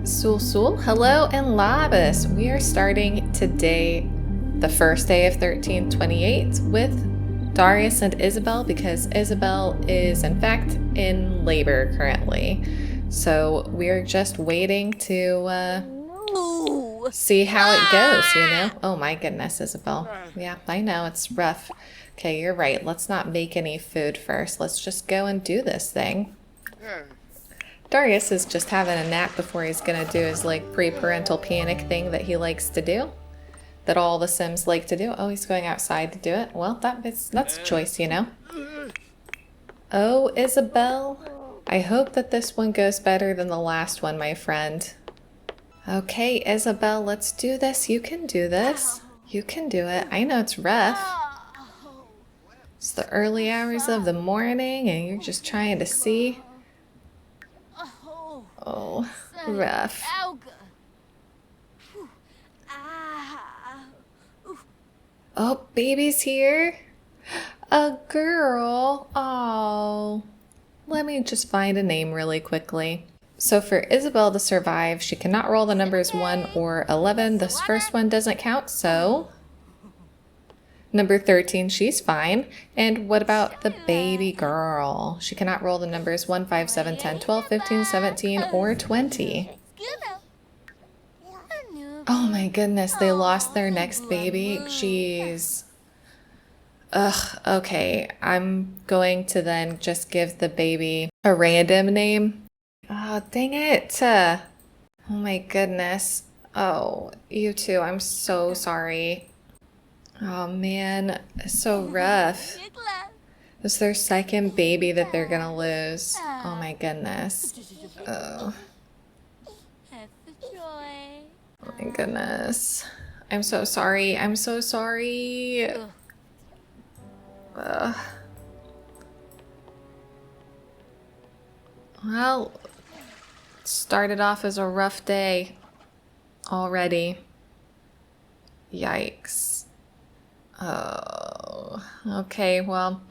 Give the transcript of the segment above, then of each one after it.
Sul, hello and labas. We are starting today, the first day of 1328, with Darius and Isabel because Isabel is in fact in labor currently. So we're just waiting to see how it goes, you know? Oh my goodness, Isabel. Yeah, I know, it's rough. Okay, you're right. Let's not make any food first. Let's just go and do this thing. Darius is just having a nap before he's gonna do his like pre-parental panic thing that he likes to do. That all the Sims like to do. Oh, he's going outside to do it. Well, that's a choice, you know? Oh, Isabel. I hope that this one goes better than the last one, my friend. Okay, Isabel, let's do this. You can do this. You can do it. I know it's rough. It's the early hours of the morning and you're just trying to see. Oh, rough. Oh, baby's here. A girl. Oh. Let me just find a name really quickly. So for Isabel to survive, she cannot roll the numbers 1 or 11. This first one doesn't count, so number 13, she's fine. And what about the baby girl? She cannot roll the numbers 1, 5, 7, 10, 12, 15, 17, or 20. Oh my goodness, they lost their next baby. Jeez. Ugh, okay. I'm going to then just give the baby a random name. Oh, dang it. Oh my goodness. Oh, you too. I'm so sorry. Oh man, it's so rough. It's their second baby that they're gonna lose. Oh my goodness. Oh. Oh my goodness. I'm so sorry. I'm so sorry. Well, it started off as a rough day already. Yikes. Oh, okay, well,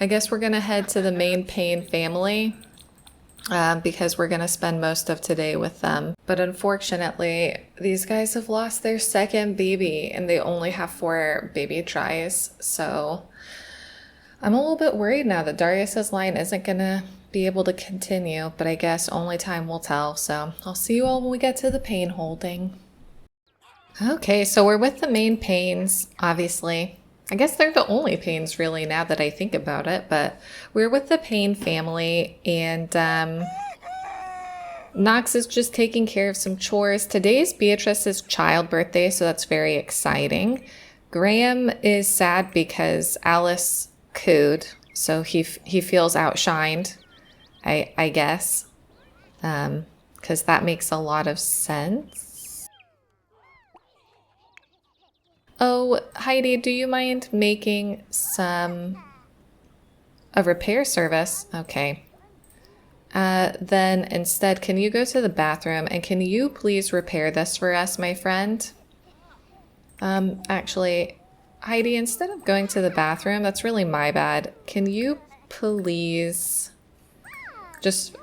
I guess we're gonna head to the main Payne family because we're gonna spend most of today with them. But unfortunately, these guys have lost their second baby and they only have 4 baby tries. So I'm a little bit worried now that Darius's line isn't gonna be able to continue, but I guess only time will tell. So I'll see you all when we get to the Payne holding. Okay, so we're with the main Paynes, obviously. I guess they're the only Paynes really now that I think about it, but we're with the Payne family and Knox is just taking care of some chores. Today's Beatrice's child birthday, so that's very exciting. Graham is sad because Alice cooed, so he feels outshined, I guess, because that makes a lot of sense. Oh, Heidi, do you mind making a repair service? Okay. Then instead, can you go to the bathroom and can you please repair this for us, my friend? Actually, Heidi, instead of going to the bathroom, that's really my bad. Can you please just,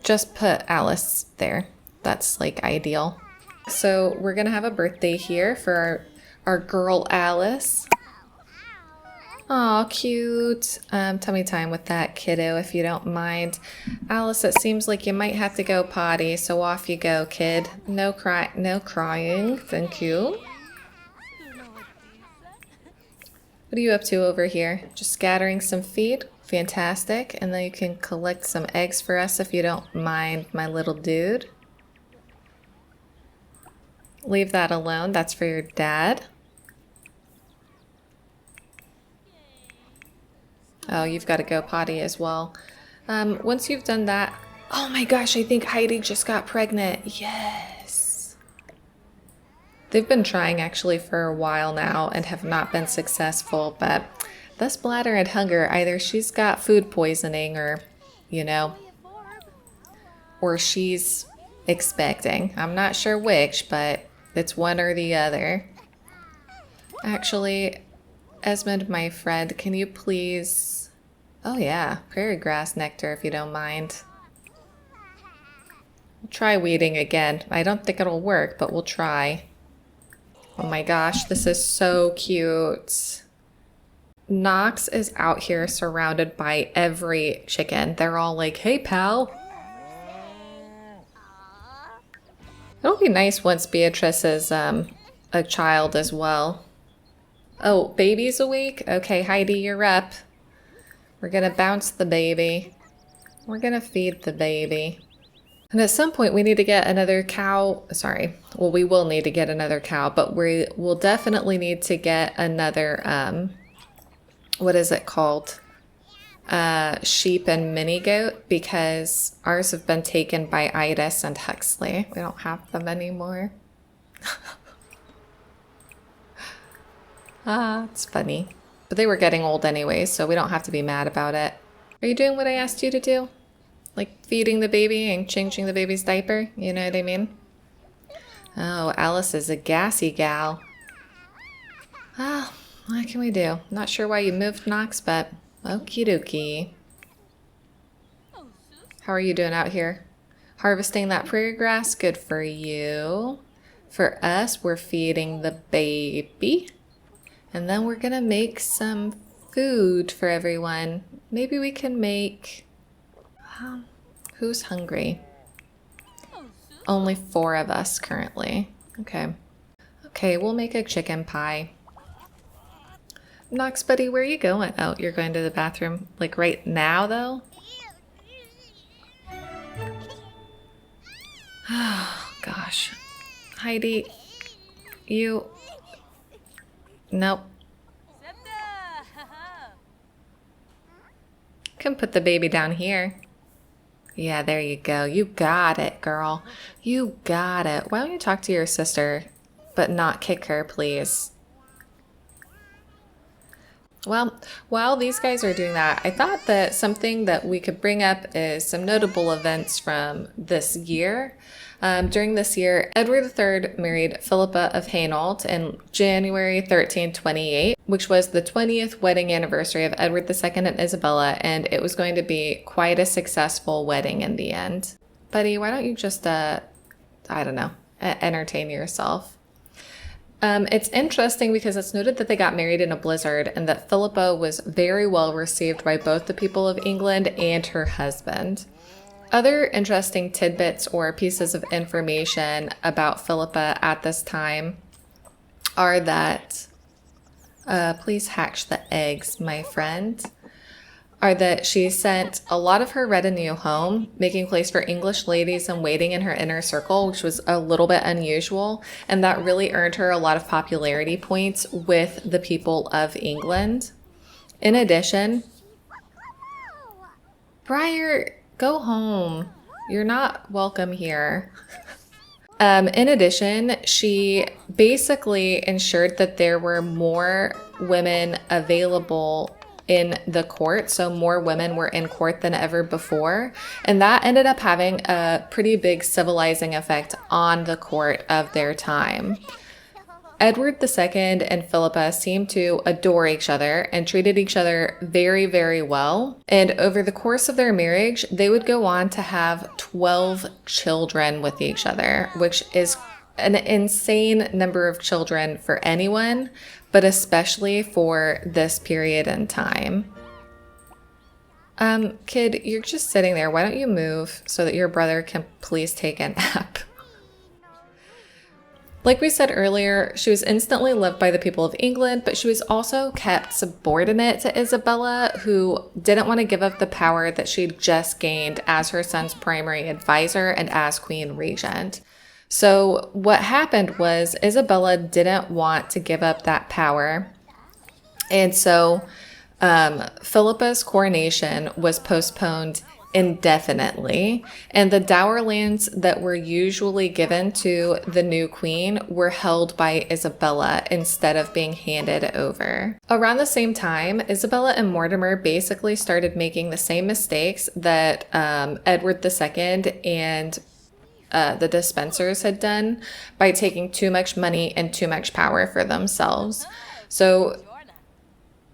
just put Alice there. That's like ideal. So we're gonna have a birthday here for our girl Alice. Aw, cute. Tummy time with that kiddo, if you don't mind. Alice, it seems like you might have to go potty, so off you go, kid. No crying. Thank you. What are you up to over here? Just scattering some feed? Fantastic. And then you can collect some eggs for us if you don't mind, my little dude. Leave that alone. That's for your dad. Oh, you've got to go potty as well. Once you've done that... Oh my gosh, I think Heidi just got pregnant. Yes. They've been trying actually for a while now and have not been successful, but this bladder and hunger, either she's got food poisoning or, you know, or she's expecting. I'm not sure which, but it's one or the other. Actually, Esmond, my friend, can you please... Oh yeah, prairie grass nectar if you don't mind. We'll try weeding again. I don't think it'll work, but we'll try. Oh my gosh, this is so cute. Knox is out here surrounded by every chicken. They're all like, hey, pal. It'll be nice once Beatrice is a child as well. Oh, baby's awake? Okay, Heidi, you're up. We're gonna bounce the baby. We're gonna feed the baby. And at some point we need to get another cow. Sorry. Well, we will need to get another cow, but we will definitely need to get another, what is it called? Sheep and mini goat, because ours have been taken by Eydís and Huxley. We don't have them anymore. Ah, it's funny. But they were getting old anyways, so we don't have to be mad about it. Are you doing what I asked you to do? Like feeding the baby and changing the baby's diaper? You know what I mean? Oh, Alice is a gassy gal. Ah, what can we do? Not sure why you moved, Knox, but okie dokie. How are you doing out here? Harvesting that prairie grass? Good for you. For us, we're feeding the baby. And then we're gonna make some food for everyone. Maybe we can make... who's hungry? Only 4 of us currently. Okay. Okay, we'll make a chicken pie. Knox, buddy, where are you going? Oh, you're going to the bathroom. Like right now, though? Oh, gosh. Heidi, you... Nope. Can put the baby down here. Yeah, there you go. You got it, girl. You got it. Why don't you talk to your sister, but not kick her, please? Well, while these guys are doing that, I thought that something that we could bring up is some notable events from this year. During this year, Edward III married Philippa of Hainault in January 1328, which was the 20th wedding anniversary of Edward II and Isabella, and it was going to be quite a successful wedding in the end. Buddy, why don't you just, I don't know, entertain yourself? It's interesting because it's noted that they got married in a blizzard and that Philippa was very well received by both the people of England and her husband. Other interesting tidbits or pieces of information about Philippa at this time are that, please hatch the eggs, my friend, are that she sent a lot of her retinue home, making place for English ladies in waiting in her inner circle, which was a little bit unusual, and that really earned her a lot of popularity points with the people of England. In addition, Briar, go home. You're not welcome here. In addition, she basically ensured that there were more women available in the court, so more women were in court than ever before, and that ended up having a pretty big civilizing effect on the court of their time. Edward II and Philippa seemed to adore each other and treated each other very, very well, and over the course of their marriage, they would go on to have 12 children with each other, which is an insane number of children for anyone, but especially for this period in time. Kid, you're just sitting there. Why don't you move so that your brother can please take a nap? Like we said earlier, she was instantly loved by the people of England, but she was also kept subordinate to Isabella, who didn't want to give up the power that she'd just gained as her son's primary advisor and as Queen Regent. So what happened was Isabella didn't want to give up that power. And so Philippa's coronation was postponed indefinitely. And the dower lands that were usually given to the new queen were held by Isabella instead of being handed over. Around the same time, Isabella and Mortimer basically started making the same mistakes that Edward II and the Despensers had done by taking too much money and too much power for themselves. So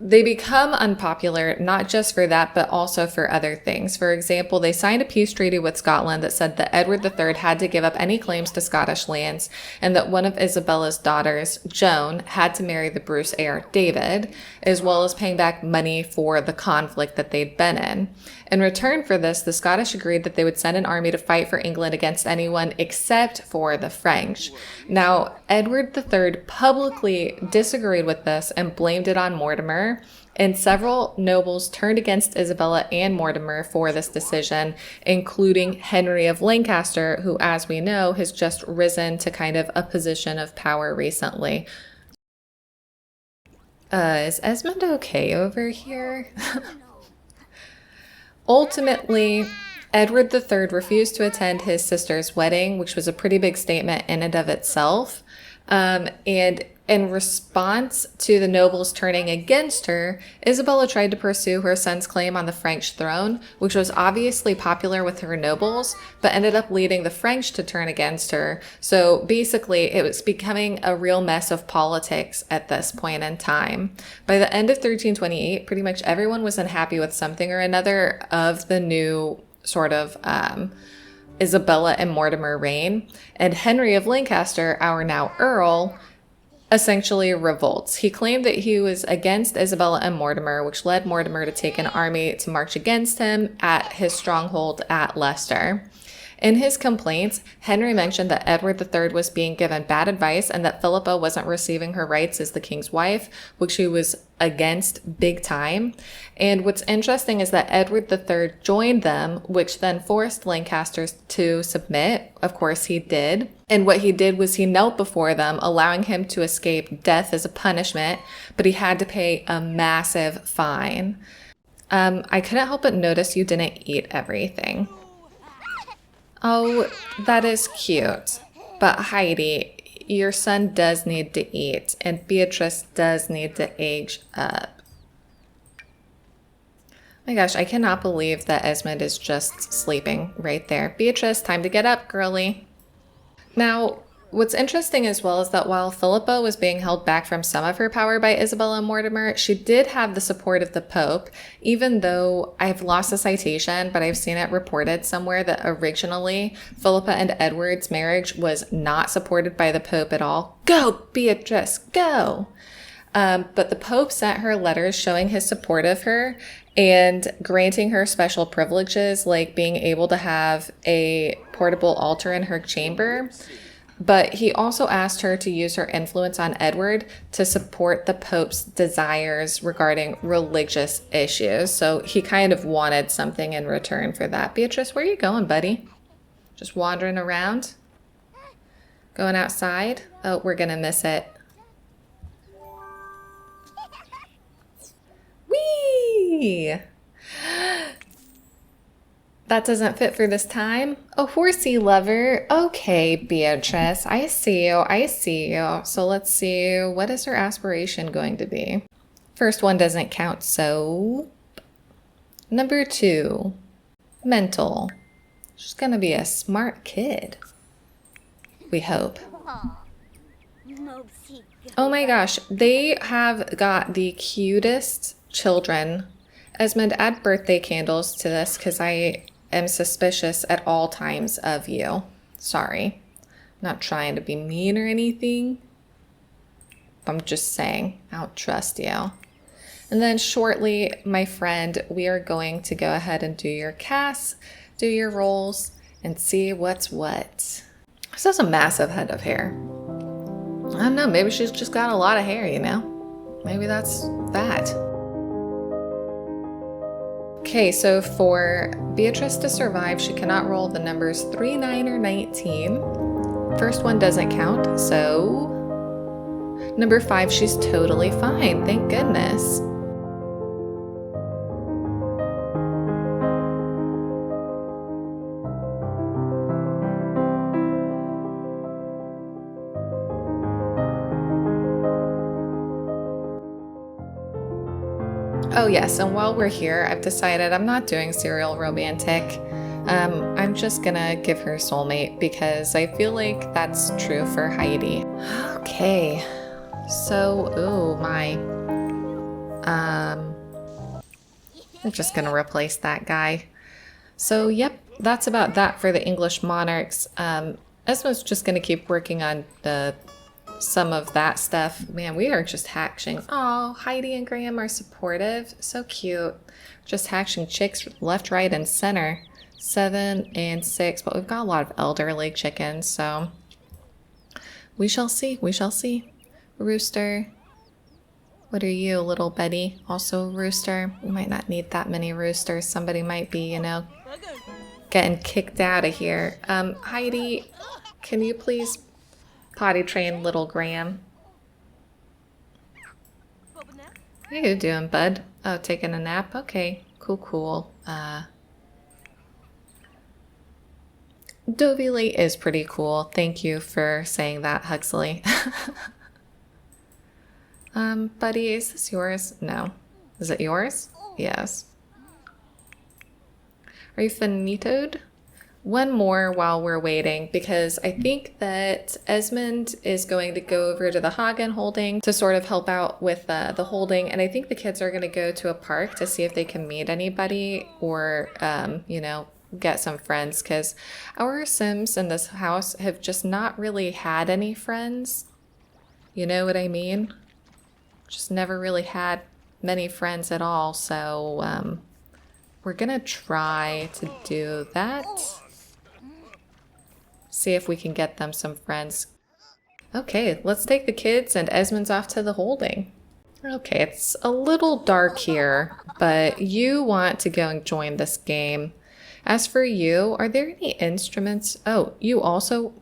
they become unpopular, not just for that, but also for other things. For example, they signed a peace treaty with Scotland that said that Edward III had to give up any claims to Scottish lands, and that one of Isabella's daughters, Joan, had to marry the Bruce heir, David, as well as paying back money for the conflict that they'd been in. In return for this, the Scottish agreed that they would send an army to fight for England against anyone except for the French. Now, Edward III publicly disagreed with this and blamed it on Mortimer, and several nobles turned against Isabella and Mortimer for this decision, including Henry of Lancaster, who, as we know, has just risen to kind of a position of power recently. Is Esmond okay over here? Ultimately, Edward III refused to attend his sister's wedding, which was a pretty big statement in and of itself. And in response to the nobles turning against her, Isabella tried to pursue her son's claim on the French throne, which was obviously popular with her nobles, but ended up leading the French to turn against her. So basically, it was becoming a real mess of politics at this point in time. By the end of 1328, pretty much everyone was unhappy with something or another of the new sort of Isabella and Mortimer reign, and Henry of Lancaster, our now Earl, essentially revolts. He claimed that he was against Isabella and Mortimer, which led Mortimer to take an army to march against him at his stronghold at Leicester. In his complaints, Henry mentioned that Edward III was being given bad advice and that Philippa wasn't receiving her rights as the king's wife, which he was against big time. And what's interesting is that Edward III joined them, which then forced Lancasters to submit. Of course, he did. And what he did was he knelt before them, allowing him to escape death as a punishment, but he had to pay a massive fine. I couldn't help but notice you didn't eat everything. Oh, that is cute. But Heidi, your son does need to eat, and Beatrice does need to age up. My gosh, I cannot believe that Esmond is just sleeping right there. Beatrice, time to get up, girly. Now, what's interesting as well is that while Philippa was being held back from some of her power by Isabella and Mortimer, she did have the support of the Pope, even though I've lost the citation, but I've seen it reported somewhere that originally Philippa and Edward's marriage was not supported by the Pope at all. Go, Beatrice, go! But the Pope sent her letters showing his support of her and granting her special privileges, like being able to have a portable altar in her chamber. But he also asked her to use her influence on Edward to support the Pope's desires regarding religious issues. So he kind of wanted something in return for that. Beatrice, where are you going, buddy? Just wandering around? Going outside? Oh, we're gonna miss it. Whee! That doesn't fit for this time. A horsey lover. Okay, Beatrice, I see you, I see you. So let's see, what is her aspiration going to be? First one doesn't count, so... Number 2, mental. She's gonna be a smart kid. We hope. Oh my gosh, they have got the cutest children. Esmond, add birthday candles to this because I am suspicious at all times of you. Sorry. Not trying to be mean or anything. I'm just saying, I don't trust you. And then shortly, my friend, we are going to go ahead and do your casts, do your rolls, and see what's what. This has a massive head of hair. I don't know, maybe she's just got a lot of hair, you know? Maybe that's that. Okay, so for Beatrice to survive, she cannot roll the numbers 3, 9, or 19. First one doesn't count, so... Number 5, she's totally fine, thank goodness. Oh yes, and while we're here, I've decided I'm not doing serial romantic. I'm just gonna give her soulmate because I feel like that's true for Heidi. Okay, so, ooh, my We're just gonna replace that guy. So, yep, that's about that for the English monarchs. Esma's just gonna keep working on some of that stuff. Man, we are just hatching. Oh, Heidi and Graham are supportive. So cute. Just hatching chicks left, right, and center. 7 and 6, but we've got a lot of elderly chickens, so we shall see. We shall see. Rooster. What are you, little Betty? Also a rooster. We might not need that many roosters. Somebody might be, you know, getting kicked out of here. Heidi, can you please potty train little Graham? How you doing, bud? Oh, taking a nap? Okay, cool. Dovile is pretty cool. Thank you for saying that, Huxley. Buddy, is this yours? No. Is it yours? Yes. Are you finitoed? One more while we're waiting, because I think that Esmond is going to go over to the Hagen holding to sort of help out with the holding, and I think the kids are going to go to a park to see if they can meet anybody or, you know, get some friends, because our Sims in this house have just not really had any friends. You know what I mean? Just never really had many friends at all, so we're gonna try to do that. See if we can get them some friends. Okay, let's take the kids, and Esmond's off to the holding. Okay, it's a little dark here, but you want to go and join this game. As for you, are there any instruments? Oh, you also...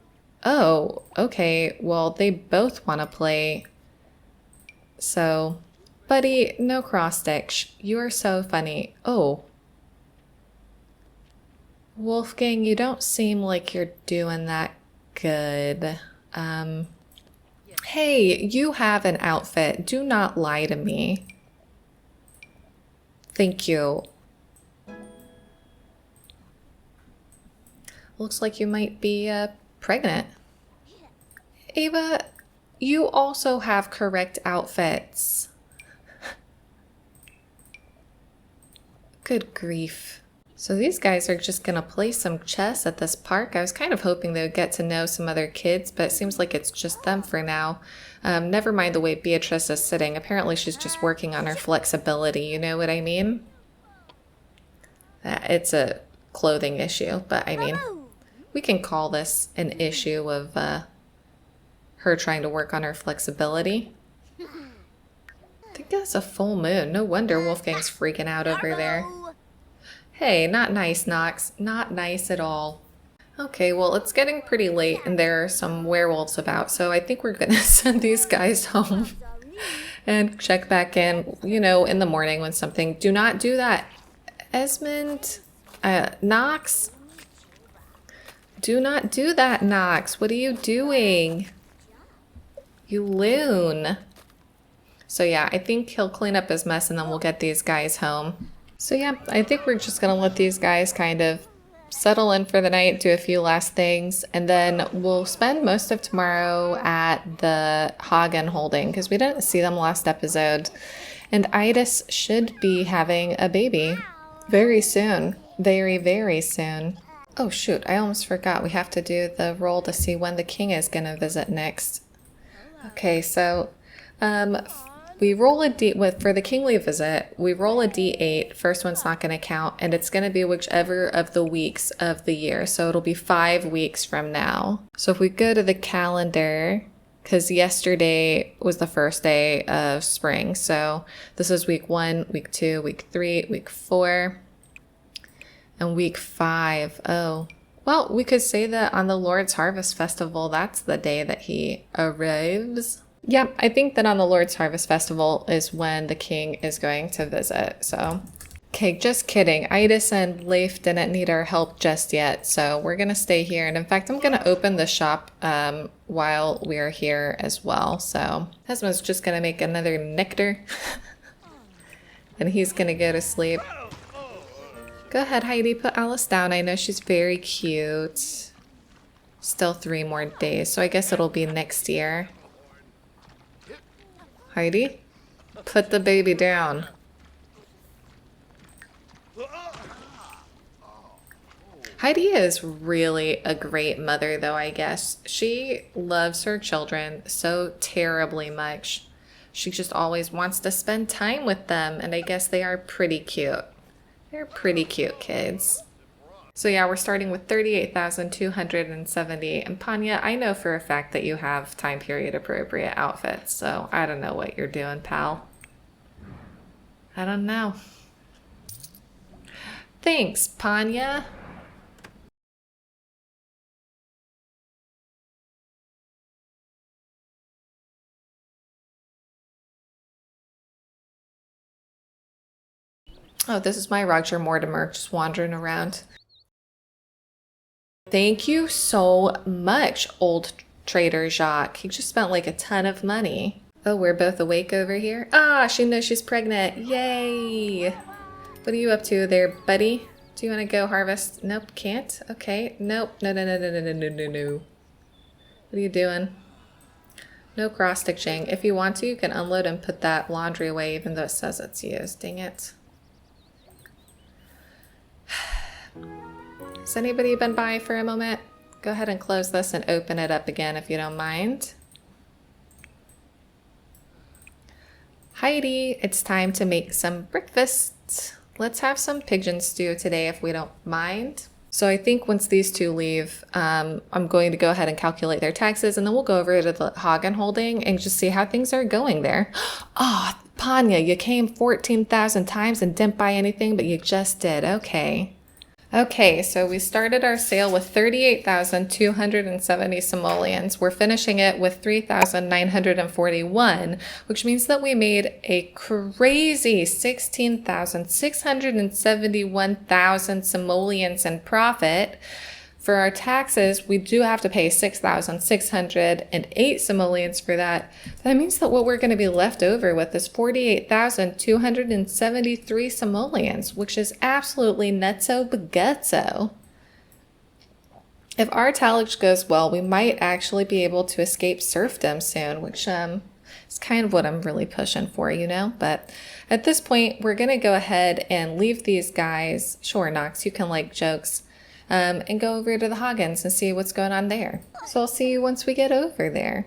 Oh, okay, well, they both want to play. So, buddy, no cross stitch. You are so funny. Oh. Wolfgang, you don't seem like you're doing that good. Hey, you have an outfit. Do not lie to me. Thank you. Looks like you might be pregnant. Ava, you also have correct outfits. Good grief. So these guys are just gonna play some chess at this park. I was kind of hoping they would get to know some other kids, but it seems like it's just them for now. Never mind the way Beatrice is sitting. Apparently she's just working on her flexibility, you know what I mean? It's a clothing issue, but I mean, we can call this an issue of her trying to work on her flexibility. I think that's a full moon. No wonder Wolfgang's freaking out over there. Hey, not nice, Nox. Not nice at all. Okay, well, it's getting pretty late and there are some werewolves about, so I think we're gonna send these guys home and check back in, you know, in the morning when something... Do not do that. Esmond? Nox? Do not do that, Nox. What are you doing? You loon. So yeah, I think he'll clean up his mess and then we'll get these guys home. So yeah, I think we're just gonna let these guys kind of settle in for the night, do a few last things, and then we'll spend most of tomorrow at the Hagen holding because we didn't see them last episode. And Eydís should be having a baby very soon. Very, very soon. Oh shoot, I almost forgot. We have to do the roll to see when the king is gonna visit next. Okay, so we roll a for the kingly visit, we roll a d8. First one's not going to count, and it's going to be whichever of the weeks of the year. So it'll be 5 weeks from now. So if we go to the calendar, because yesterday was the first day of spring. So this is week 1, week 2, week 3, week 4, and week 5. Oh, well, we could say that on the Lord's Harvest Festival, that's the day that he arrives. Yeah, I think that on the Lord's Harvest Festival is when the king is going to visit, so. Okay, just kidding. Eydís and Leif didn't need our help just yet, so we're gonna stay here. And in fact, I'm gonna open the shop while we're here as well. So Esma's just gonna make another nectar. And he's gonna go to sleep. Go ahead, Heidi, put Alice down. I know she's very cute. Still 3 more days, so I guess it'll be next year. Heidi? Put the baby down. Heidi is really a great mother, though, I guess. She loves her children so terribly much. She just always wants to spend time with them, and I guess they are pretty cute. They're pretty cute kids. So yeah, we're starting with 38,278. And Panya, I know for a fact that you have time period appropriate outfits, so I don't know what you're doing, pal. I don't know. Thanks, Panya. Oh, this is my Roger Mortimer just wandering around. Thank you so much, old trader Jacques. He just spent like a ton of money. Oh, we're both awake over here. Ah, she knows she's pregnant. Yay! What are you up to there, buddy? Do you want to go harvest? Nope, can't. Okay, nope. No. What are you doing? No cross stitching. If you want to, you can unload and put that laundry away even though it says it's used. Dang it. Has anybody been by for a moment? Go ahead and close this and open it up again if you don't mind. Heidi, it's time to make some breakfast. Let's have some pigeon stew today if we don't mind. So I think once these two leave, I'm going to go ahead and calculate their taxes, and then we'll go over to the Hagen holding and just see how things are going there. Oh, Panya, you came 14,000 times and didn't buy anything, but you just did. Okay. Okay, so we started our sale with 38,270 simoleons. We're finishing it with 3,941, which means that we made a crazy 16,671,000 simoleons in profit. For our taxes, we do have to pay 6,608 simoleons for that. That means that what we're going to be left over with is 48,273 simoleons, which is absolutely nutso bagutso. If our tallage goes well, we might actually be able to escape serfdom soon, which is kind of what I'm really pushing for, you know? But at this point, we're going to go ahead and leave these guys. Sure, Nox, you can like jokes. And go over to the Hagens and see what's going on there. So I'll see you once we get over there.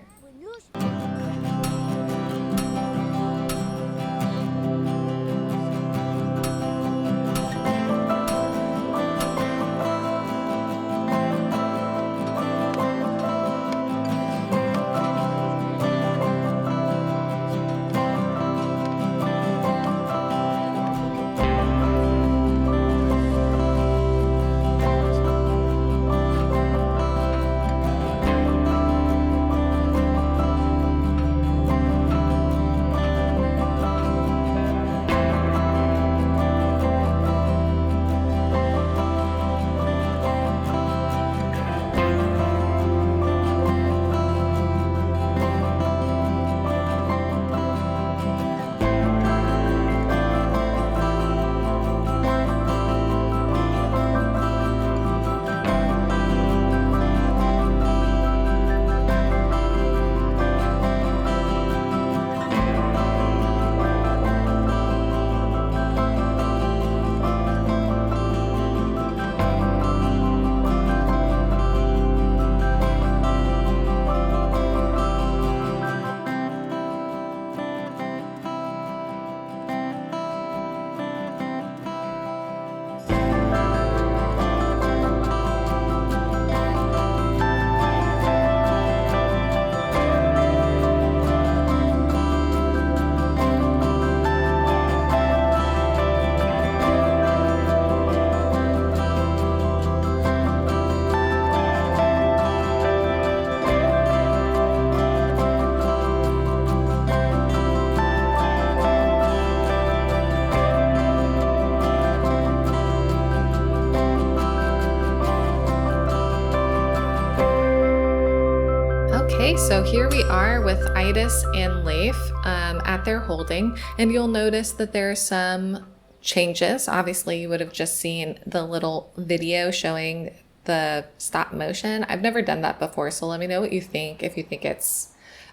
Okay, so here we are with Eydís and Leif at their holding, and you'll notice that there are some changes. Obviously, you would have just seen the little video showing the stop motion. I've never done that before, so let me know what you think, if you think it's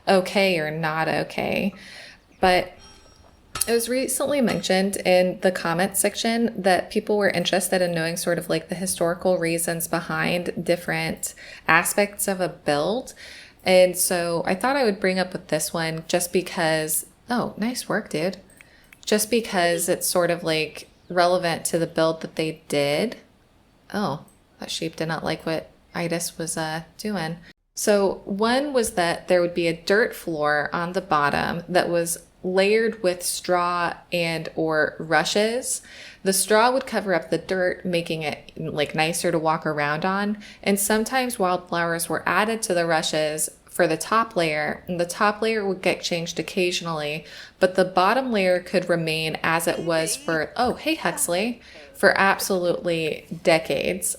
okay or not okay. But It was recently mentioned in the comments section that people were interested in knowing sort of like the historical reasons behind different aspects of a build. And so I thought I would bring up with this one just because, oh, nice work, dude. Just because it's sort of like relevant to the build that they did. Oh, that sheep did not like what Eydís was doing. So one was that there would be a dirt floor on the bottom that was layered with straw and or rushes. The straw would cover up the dirt, making it like nicer to walk around on. And sometimes wildflowers were added to the rushes for the top layer, and the top layer would get changed occasionally, but the bottom layer could remain as it was for, oh, hey, Huxley, for absolutely decades,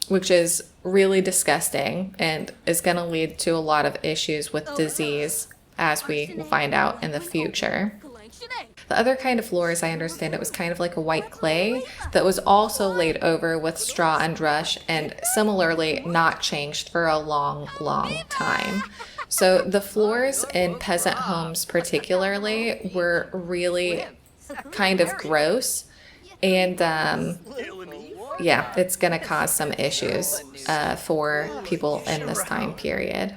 which is really disgusting and is going to lead to a lot of issues with disease, as we will find out in the future. The other kind of floor, as I understand it, was kind of like a white clay that was also laid over with straw and rush, and similarly not changed for a long, long time. So the floors in peasant homes particularly were really kind of gross, and yeah, it's going to cause some issues for people in this time period.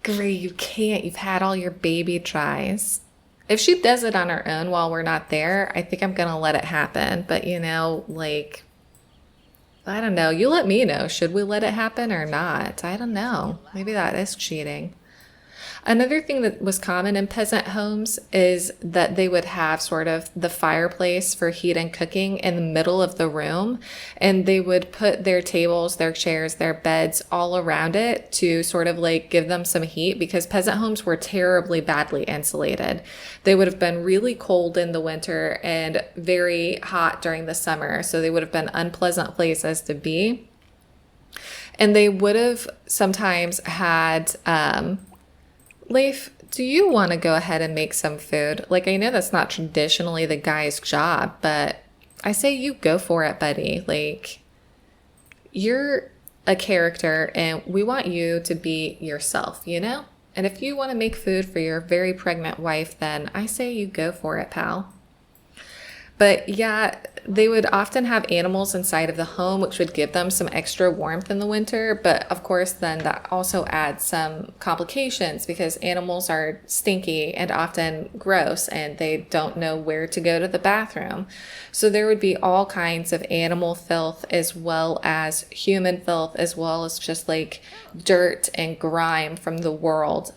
Grey, you can't. You've had all your baby tries. If she does it on her own while we're not there, I think I'm going to let it happen. But, you know, like, I don't know. You let me know. Should we let it happen or not? I don't know. Maybe that is cheating. Another thing that was common in peasant homes is that they would have sort of the fireplace for heat and cooking in the middle of the room, and they would put their tables, their chairs, their beds all around it to sort of like give them some heat, because peasant homes were terribly badly insulated. They would have been really cold in the winter and very hot during the summer, so they would have been unpleasant places to be. And they would have sometimes had Leif, do you want to go ahead and make some food? Like, I know that's not traditionally the guy's job, but I say you go for it, buddy. Like, you're a character and we want you to be yourself, you know? And if you want to make food for your very pregnant wife, then I say you go for it, pal. But yeah, they would often have animals inside of the home, which would give them some extra warmth in the winter. But of course, then that also adds some complications because animals are stinky and often gross and they don't know where to go to the bathroom. So there would be all kinds of animal filth as well as human filth, as well as just like dirt and grime from the world,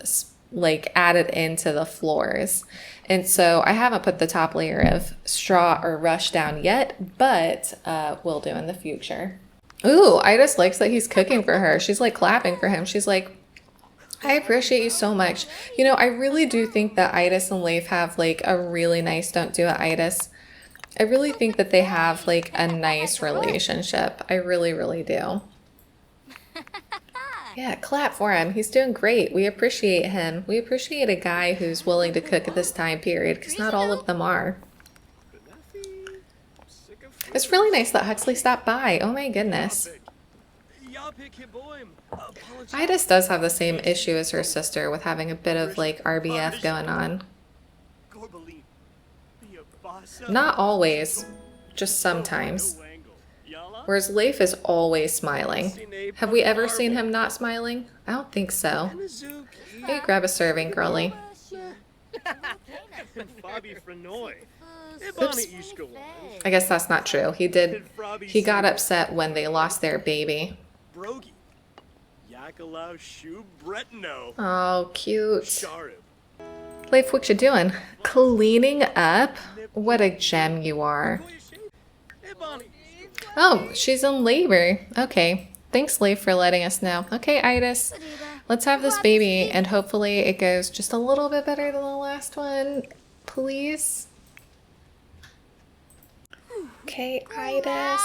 like added into the floors. And so I haven't put the top layer of straw or rush down yet, but will do in the future. Ooh, Eydís likes that he's cooking for her. She's like clapping for him. She's like, I appreciate you so much. You know, I really do think that Eydís and Leif have like a really nice, don't do it, Eydís. I really think that they have like a nice relationship. I really, really do. Yeah, clap for him. He's doing great. We appreciate him. We appreciate a guy who's willing to cook at this time period, because not all of them are. It's really nice that Huxley stopped by. Oh my goodness. Eydís does have the same issue as her sister with having a bit of like RBF going on. Not always, just sometimes. Whereas Leif is always smiling. Have we ever seen him not smiling? I don't think so. Hey, grab a serving, girlie. Oops. I guess that's not true. He got upset when they lost their baby. Oh, cute. Leif, what you doing? Cleaning up? What a gem you are. Oh, she's in labor. Okay. Thanks, Leif, for letting us know. Okay, Eydís, let's have this baby, and hopefully it goes just a little bit better than the last one. Please? Okay, Eydís.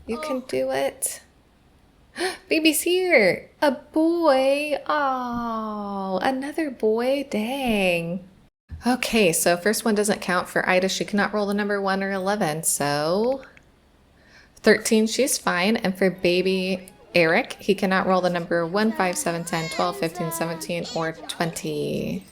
You can do it. Baby's here. A boy. Oh, another boy. Dang. Okay, so first one doesn't count for Eydís. She cannot roll the number 1 or 11, so 13, she's fine. And for baby, Eric. He cannot roll the number 1, 5, 7, 10, 12, 15, 17, or 20.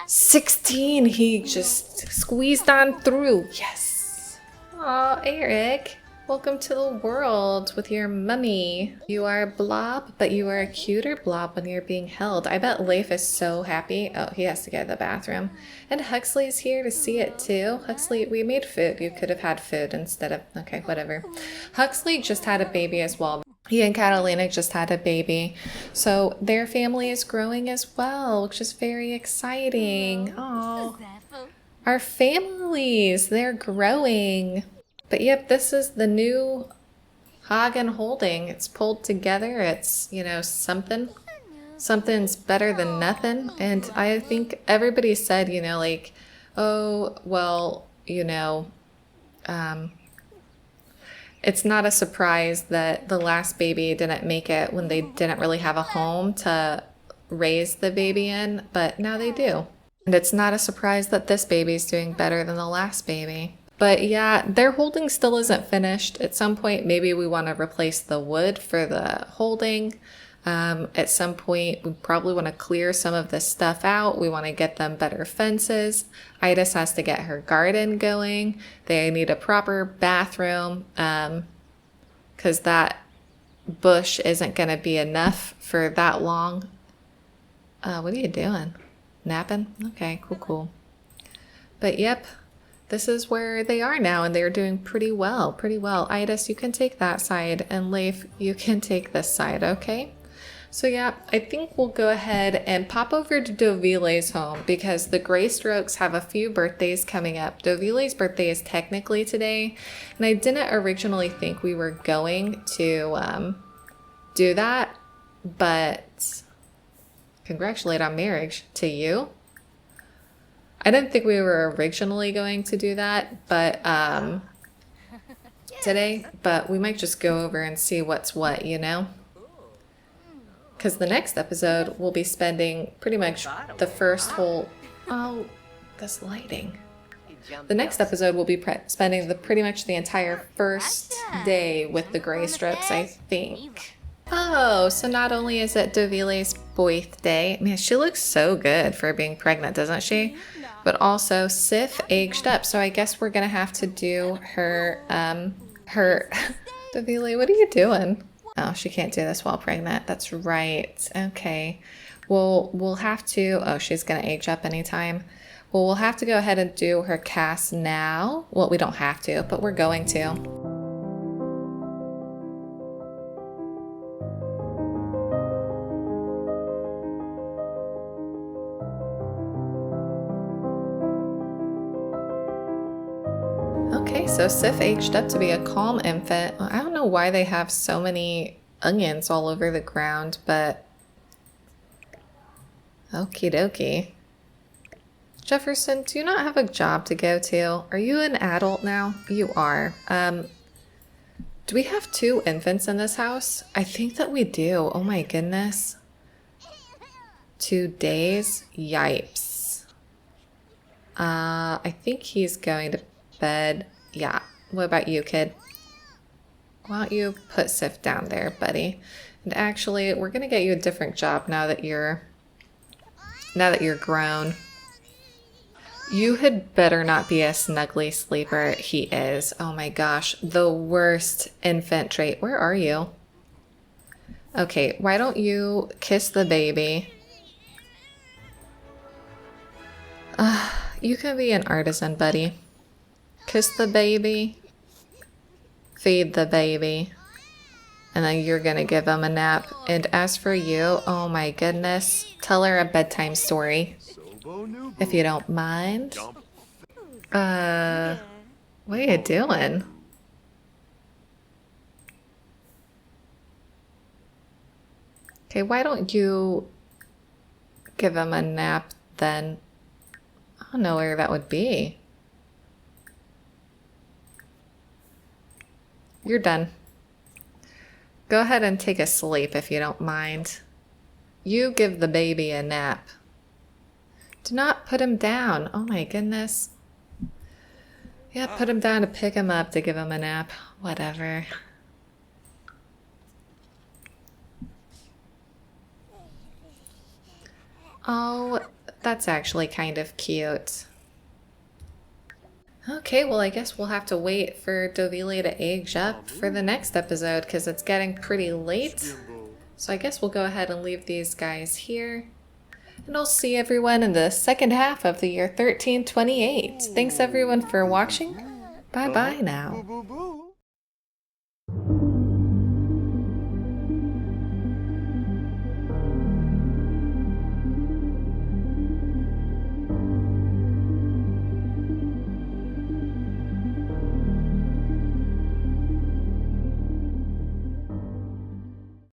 16. He just squeezed on through. Yes. Aw, Eric. Welcome to the world with your mummy. You are a blob, but you are a cuter blob when you're being held. I bet Leif is so happy. Oh, he has to go to the bathroom. And Huxley's here to see it too. Huxley, we made food. You could have had food instead of... Okay, whatever. Huxley just had a baby as well. He and Catalina just had a baby. So their family is growing as well, which is very exciting. Oh, our families, they're growing. But yep, this is the new Hagen holding. It's pulled together. It's, you know, something's better than nothing. And I think everybody said, you know, like, oh, well, you know, it's not a surprise that the last baby didn't make it when they didn't really have a home to raise the baby in, but now they do. And it's not a surprise that this baby's doing better than the last baby. But yeah, their holding still isn't finished. At some point, maybe we want to replace the wood for the holding. At some point, we probably want to clear some of this stuff out. We want to get them better fences. Eydís has to get her garden going. They need a proper bathroom because that bush isn't going to be enough for that long. What are you doing? Napping? Okay, cool. But yep. This is where they are now, and they're doing pretty well. Eydís, you can take that side, and Leif, you can take this side, okay? So yeah, I think we'll go ahead and pop over to Dovile's home because the Greystrokes have a few birthdays coming up. Dovile's birthday is technically today, and I didn't originally think we were going to do that, but congratulate on marriage to you. I didn't think we were originally going to do that, but today, but we might just go over and see what's what, you know? Because the next episode, we'll be spending pretty much the first whole... Oh, this lighting. The next episode, we'll be spending pretty much the entire first day with the Greystrokes, I think. Oh, so not only is it Dovile's birthday, man, she looks so good for being pregnant, doesn't she? But also Sif aged up, so I guess we're gonna have to do her, Dovile, what are you doing? Oh, she can't do this while pregnant. That's right. Okay. Well, we'll have to... Oh, she's going to age up anytime. Well, we'll have to go ahead and do her cast now. Well, we don't have to, but we're going to. Okay, so Sif aged up to be a calm infant. I don't know why they have so many onions all over the ground, but okie dokie. Jefferson, do you not have a job to go to? Are you an adult now? You are. Do we have 2 infants in this house? I think that we do. Oh my goodness. 2 days? Yipes. I think he's going to bed. Yeah. What about you, kid? Why don't you put Sif down there, buddy? And actually, we're gonna get you a different job now that you're grown. You had better not be a snuggly sleeper. He is. Oh my gosh, the worst infant trait. Where are you? Okay, why don't you kiss the baby? You can be an artisan, buddy. Kiss the baby, feed the baby, and then you're gonna give him a nap. And as for you, oh my goodness, tell her a bedtime story, if you don't mind. What are you doing? Okay, why don't you give him a nap then? I don't know where that would be. You're done. Go ahead and take a sleep if you don't mind. You give the baby a nap. Do not put him down. Oh my goodness. Yeah, put him down to pick him up to give him a nap. Whatever. Oh, that's actually kind of cute. Okay, well, I guess we'll have to wait for Dovile to age up for the next episode because it's getting pretty late. So I guess we'll go ahead and leave these guys here. And I'll see everyone in the second half of the year 1328. Thanks everyone for watching. Bye bye now.